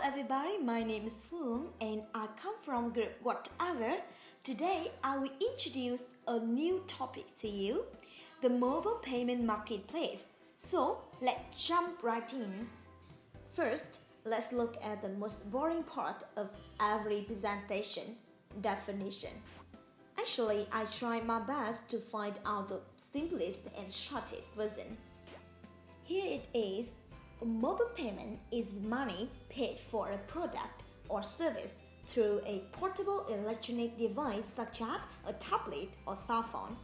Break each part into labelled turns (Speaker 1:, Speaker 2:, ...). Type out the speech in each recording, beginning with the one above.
Speaker 1: everybody, my name is Phương and I come from group Whatever. Today I will introduce a new topic to you, the mobile payment marketplace. So let's jump right in. First, let's look at the most boring part of every presentation, definition. Actually, I tried my best to find out the simplest and shortest version. Here it is. A mobile payment is money paid for a product or service through a portable electronic device such as a tablet or cell phone.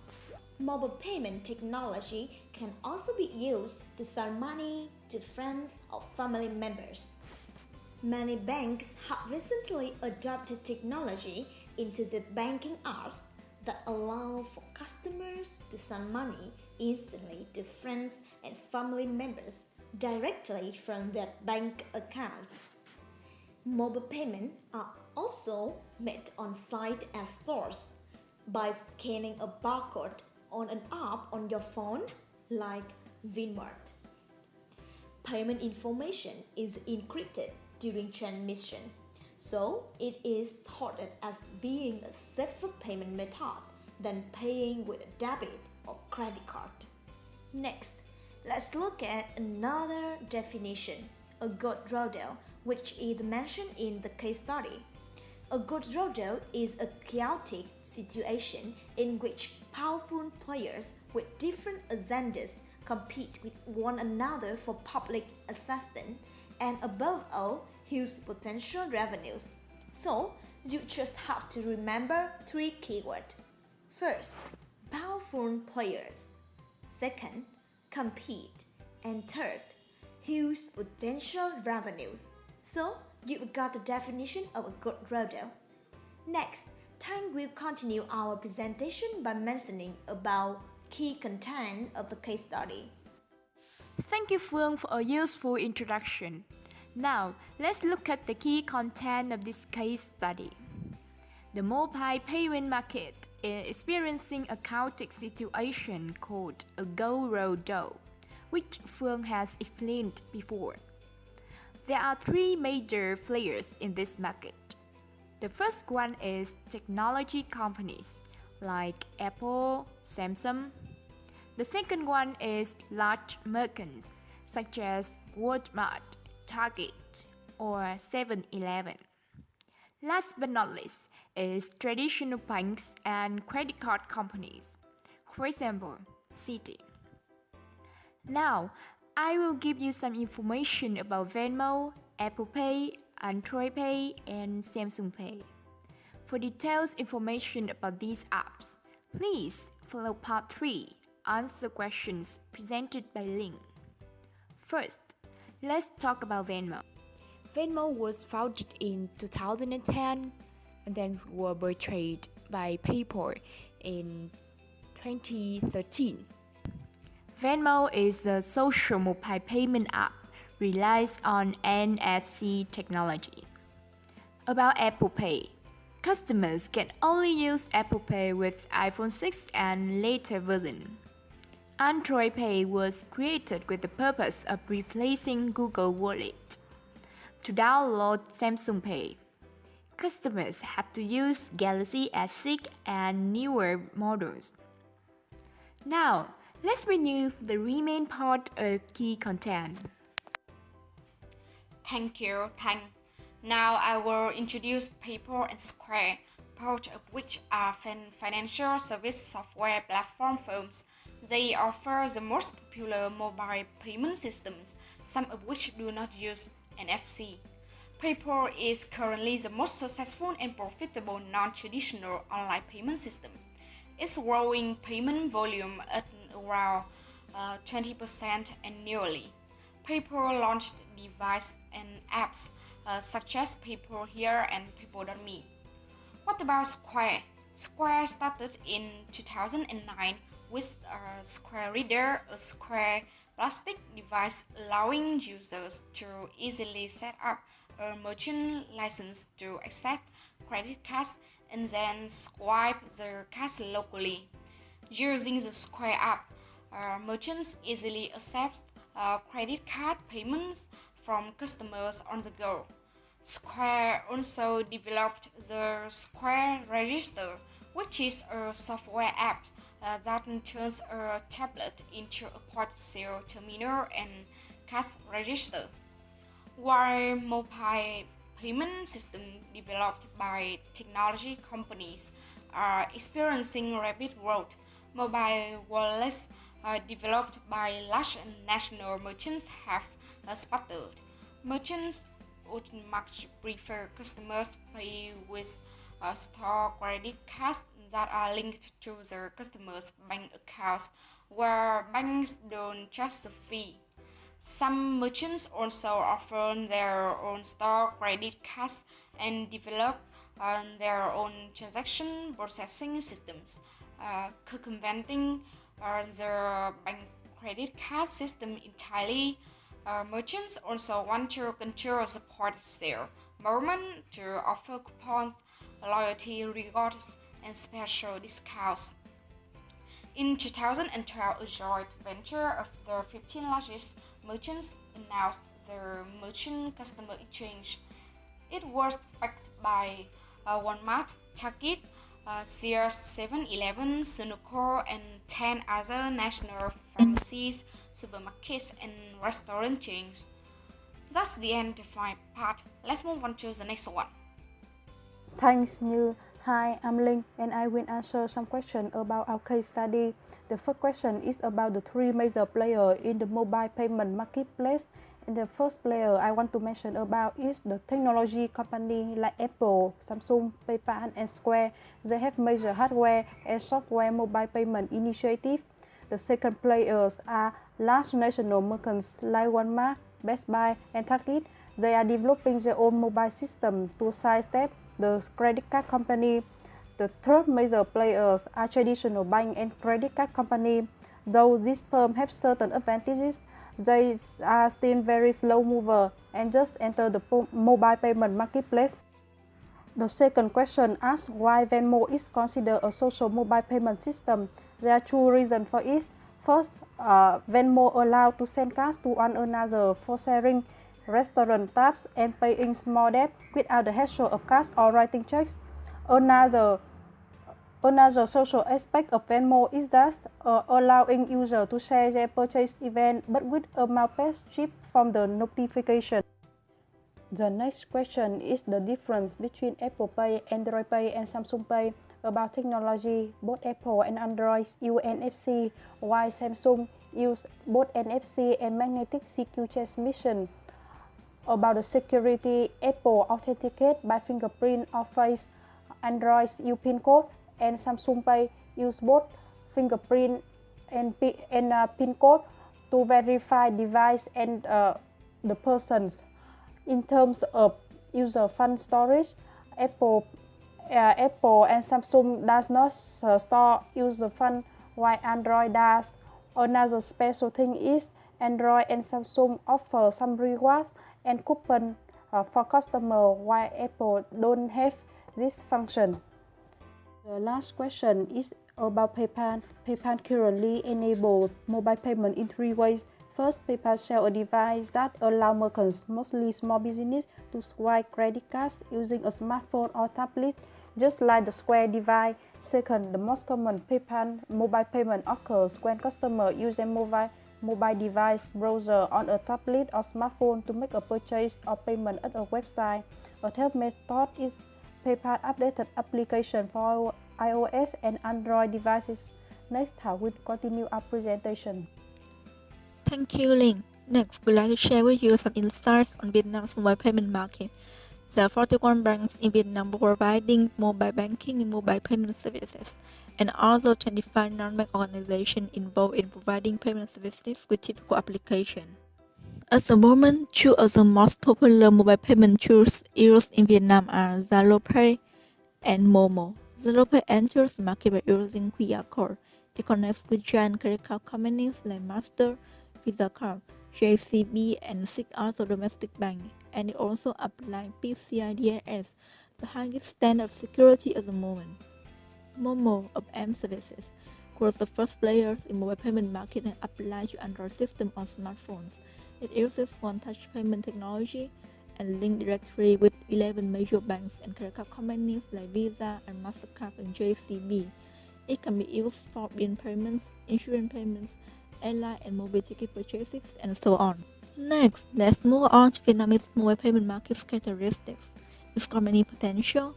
Speaker 1: Mobile payment technology can also be used to send money to friends or family members. Many banks have recently adopted technology into their banking apps that allow for customers to send money instantly to friends and family members directly from their bank accounts. Mobile payments are also made on-site at stores by scanning a barcode on an app on your phone like Vinmart. Payment information is encrypted during transmission, so it is thought as being a safer payment method than paying with a debit or credit card. Next, let's look at another definition, a goat rodeo, which is mentioned in the case study. A goat rodeo is a chaotic situation in which powerful players with different agendas compete with one another for public acceptance and above all, huge potential revenues. So, you just have to remember three keywords. First, powerful players. Second, compete. And third, huge potential revenues. So, you've got the definition of a goat rodeo. Next, Tang will continue our presentation by mentioning about key content of the case study.
Speaker 2: Thank you, Phương, for a useful introduction. Now, let's look at the key content of this case study. The mobile payment market is experiencing a chaotic situation called a Goat Rodeo, which Phương has explained before. There are three major players in this market. The first one is technology companies like Apple, Samsung. The second one is large merchants such as Walmart, Target, or 7-Eleven. Last but not least is traditional banks and credit card companies, for example, Citi. Now, I will give you some information about Venmo, Apple Pay, Android Pay, and Samsung Pay. For detailed information about these apps, please follow part 3, answer questions presented by Link. First, let's talk about Venmo. Venmo was founded in 2010 and then was betrayed by PayPal in 2013. Venmo is a social mobile payment app relies on NFC technology. About Apple Pay, customers can only use Apple Pay with iPhone 6 and later version. Android Pay was created with the purpose of replacing Google Wallet. To download Samsung Pay, customers have to use Galaxy S6 and newer models. Now, let's review the remaining part of key content.
Speaker 3: Thank you, Thanh. Now I will introduce PayPal and Square, both of which are financial service software platform firms. They offer the most popular mobile payment systems, some of which do not use NFC. PayPal is currently the most successful and profitable non-traditional online payment system. Its growing payment volume at around 20% annually. PayPal launched devices and apps such as PayPal Here and PayPal.me. What about Square? Square started in 2009 with a Square Reader, a Square plastic device allowing users to easily set up a merchant license to accept credit cards and then swipe the cards locally. Using the Square app, merchants easily accept credit card payments from customers on the go. Square also developed the Square Register, which is a software app that turns a tablet into a point-of-sale terminal and cash register. While mobile payment systems developed by technology companies are experiencing rapid growth, mobile wallets developed by large national merchants have sputtered. Merchants would much prefer customers pay with store credit cards that are linked to their customers' bank accounts, where banks don't charge the fee. Some merchants also offer their own store credit cards and develop their own transaction processing systems, circumventing the bank credit card system entirely. Merchants also want to control the point of sale movement to offer coupons, loyalty rewards, and special discounts. In 2012, a joint venture of the 15 largest merchants announced the Merchant Customer Exchange. It was backed by Walmart, Target, Sears, 7-Eleven, Sunoco, and 10 other national pharmacies, supermarkets, and restaurant chains. That's the end of my part. Let's move on to the next one.
Speaker 4: Thanks, Như. Hi, I'm Linh, and I will answer some questions about our case study. The first question is about the three major players in the mobile payment marketplace. And the first player I want to mention about is the technology company like Apple, Samsung, PayPal, and Square. They have major hardware and software mobile payment initiatives. The second players are large national merchants like Walmart, Best Buy, and Target. They are developing their own mobile system to sidestep the credit card company. The third major players are traditional bank and credit card company. Though these firms have certain advantages, they are still very slow mover and just enter the mobile payment marketplace. The second question asks why Venmo is considered a social mobile payment system. There are two reasons for it. First, Venmo allows to send cash to one another for sharing restaurant tabs and paying small debt without the hassle of cash or writing checks. Another social aspect of Venmo is that allowing users to share their purchase event but with a mild chip from the notification. The next question is the difference between Apple Pay, Android Pay, and Samsung Pay. About technology, both Apple and Android use NFC, while Samsung use both NFC and magnetic CQ transmission. About the security, Apple authenticates by fingerprint or face, Android use PIN code, and Samsung Pay use both fingerprint and PIN code to verify device and the persons. In terms of user fund storage, Apple and Samsung does not store user fund while Android does. Another special thing is Android and Samsung offer some rewards and coupon for customers while Apple don't have this function. The last question is about PayPal. PayPal currently enables mobile payment in three ways. First, PayPal sells a device that allows merchants, mostly small business, to swipe credit cards using a smartphone or tablet, just like the Square device. Second, the most common PayPal mobile payment occurs when customers use their mobile device browser on a tablet or smartphone to make a purchase or payment at a website. A third method is PayPal updated application for iOS and Android devices. Next, I will continue our presentation.
Speaker 5: Thank you, Linh. Next, we'd like to share with you some insights on Vietnam's mobile payment market. There are 41 banks in Vietnam providing mobile banking and mobile payment services, and also 25 non-bank organizations involved in providing payment services with typical application. At the moment, two of the most popular mobile payment tools used in Vietnam are Zalo Pay and Momo. Zalo Pay enters the market by using QR code. It connects with giant credit card companies like Master, Visa Card, JCB, and 6 other domestic banks, and it also applies PCI DSS, the highest standard of security at the moment. Momo of M Services was the first players in mobile payment market and applied to Android system on smartphones. It uses one-touch payment technology and link directly with 11 major banks and credit card companies like Visa and MasterCard and JCB. It can be used for bill payments, insurance payments, airline and mobile ticket purchases, and so on. Next, let's move on to Vietnamese mobile payment market's characteristics. It's got many potential.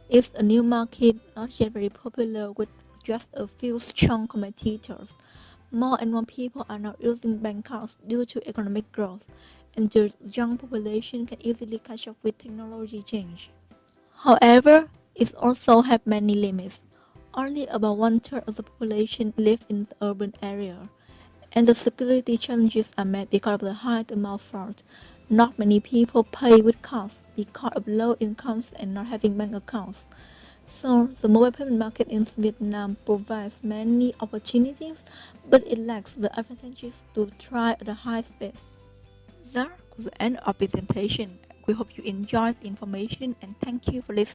Speaker 5: It's a new market, not yet very popular, with just a few strong competitors. More and more people are now using bank cards due to economic growth, and the young population can easily catch up with technology change. However, it also has many limits. Only about one-third of the population live in the urban area, and the security challenges are met because of the high amount of fraud. Not many people pay with cards because of low incomes and not having bank accounts. So, the mobile payment market in Vietnam provides many opportunities, but it lacks the advantages to thrive at a high pace. That was the end of our presentation. We hope you enjoyed the information and thank you for listening.